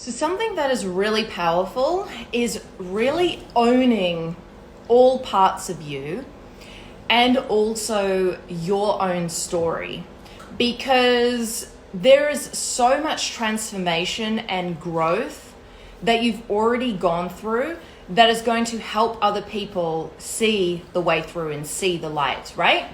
So something that is really powerful is really owning all parts of you and also your own story, because there is so much transformation and growth that you've already gone through that is going to help other people see the way through and see the light, right?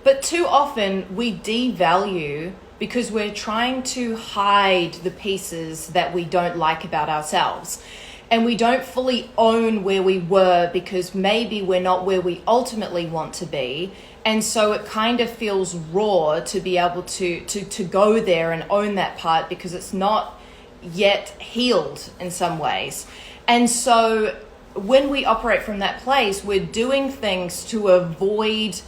But too often we devalue because we're trying to hide the pieces that we don't like about ourselves. And we don't fully own where we were because maybe we're not where we ultimately want to be. And so it kind of feels raw to be able to go there and own that part because it's not yet healed in some ways. And so when we operate from that place, we're doing things to avoid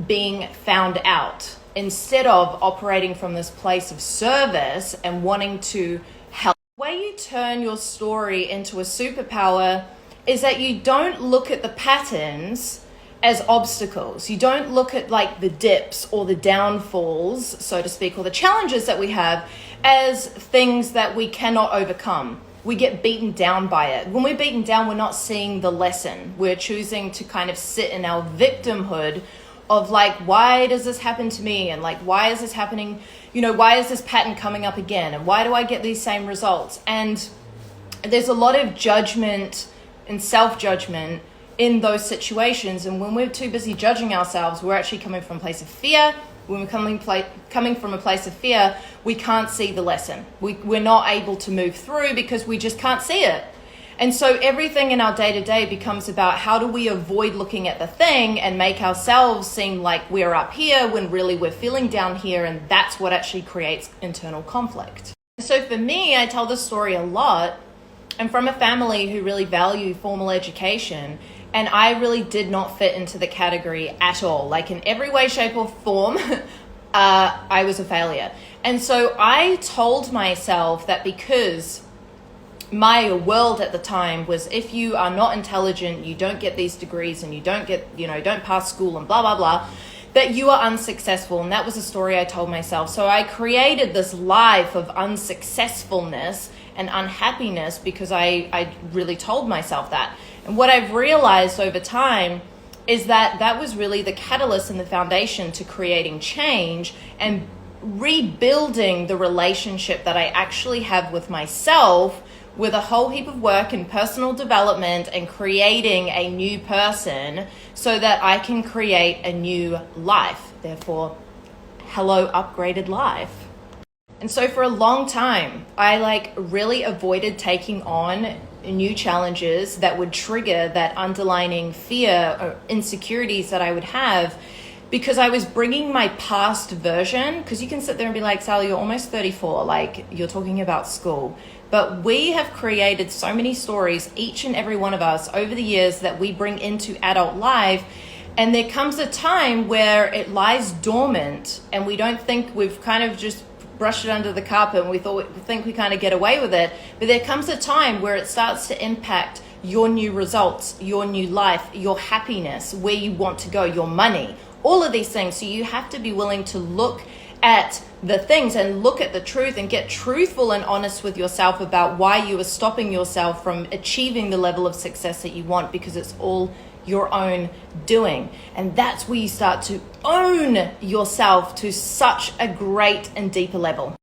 being found out instead of operating from this place of service and wanting to help. The way you turn your story into a superpower is that you don't look at the patterns as obstacles. You don't look at like the dips or the downfalls, so to speak, or the challenges that we have as things that we cannot overcome. We get beaten down by it. When we're beaten down, we're not seeing the lesson. We're choosing to kind of sit in our victimhood of like, why does this happen to me? And like, why is this happening? Why is this pattern coming up again? And why do I get these same results? And there's a lot of judgment and self-judgment in those situations. And when we're too busy judging ourselves, we're actually coming from a place of fear. When we're coming from a place of fear, we can't see the lesson. We're not able to move through because we just can't see it. And so everything in our day-to-day becomes about how do we avoid looking at the thing and make ourselves seem like we're up here when really we're feeling down here, and that's what actually creates internal conflict. So for me, I tell this story a lot. I'm from a family who really value formal education, and I really did not fit into the category at all. Like in every way, shape, or form, I was a failure. And so I told myself that because my world at the time was, if you are not intelligent, you don't get these degrees and you don't pass school and blah, blah, blah, that you are unsuccessful. And that was a story I told myself. So I created this life of unsuccessfulness and unhappiness because I really told myself that. And what I've realized over time is that that was really the catalyst and the foundation to creating change and rebuilding the relationship that I actually have with myself, with a whole heap of work and personal development and creating a new person so that I can create a new life. Therefore, hello, upgraded life. And so for a long time, I really avoided taking on new challenges that would trigger that underlining fear or insecurities that I would have, because I was bringing my past version. Because you can sit there and be like, Sally, you're almost 34, like you're talking about school. But we have created so many stories, each and every one of us, over the years that we bring into adult life. And there comes a time where it lies dormant and we don't think, we've kind of just brushed it under the carpet and we think we kind of get away with it. But there comes a time where it starts to impact your new results, your new life, your happiness, where you want to go, your money, all of these things. So you have to be willing to look at the things and look at the truth and get truthful and honest with yourself about why you are stopping yourself from achieving the level of success that you want, because it's all your own doing. And that's where you start to own yourself to such a great and deeper level.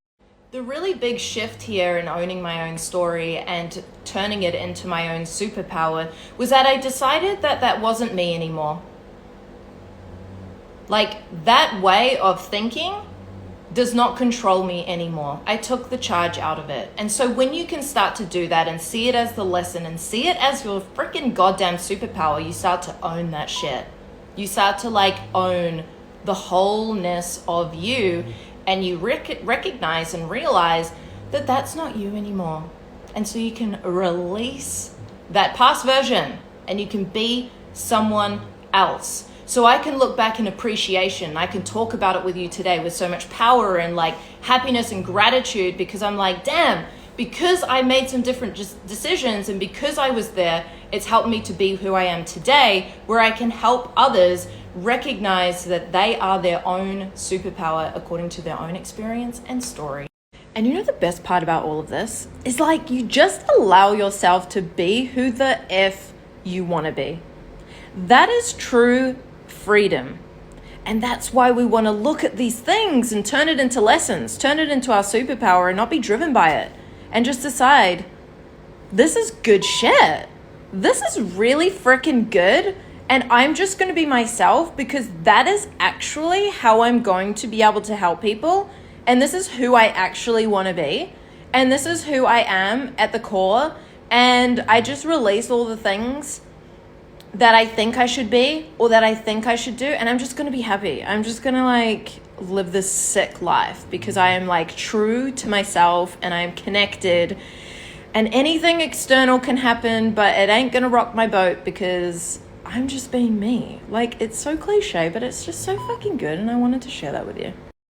The really big shift here in owning my own story and turning it into my own superpower was that I decided that that wasn't me anymore. Like, that way of thinking does not control me anymore. I took the charge out of it. And so when you can start to do that and see it as the lesson and see it as your freaking goddamn superpower, you start to own that shit. You start to own the wholeness of you, and you recognize and realize that that's not you anymore. And so you can release that past version and you can be someone else. So I can look back in appreciation. I can talk about it with you today with so much power and happiness and gratitude, because I'm like, damn, because I made some different decisions and because I was there, it's helped me to be who I am today, where I can help others recognize that they are their own superpower according to their own experience and story. And you know the best part about all of this is like you just allow yourself to be who the F you want to be. That is true freedom. And that's why we want to look at these things and turn it into lessons, turn it into our superpower and not be driven by it. And just decide, this is good shit. This is really freaking good. And I'm just going to be myself because that is actually how I'm going to be able to help people. And this is who I actually want to be. And this is who I am at the core. And I just release all the things that I think I should be or that I think I should do. And I'm just going to be happy. I'm just going to like live this sick life because I am like true to myself and I am connected. And anything external can happen, but it ain't going to rock my boat because I'm just being me. Like, it's so cliche, but it's just so fucking good. And I wanted to share that with you.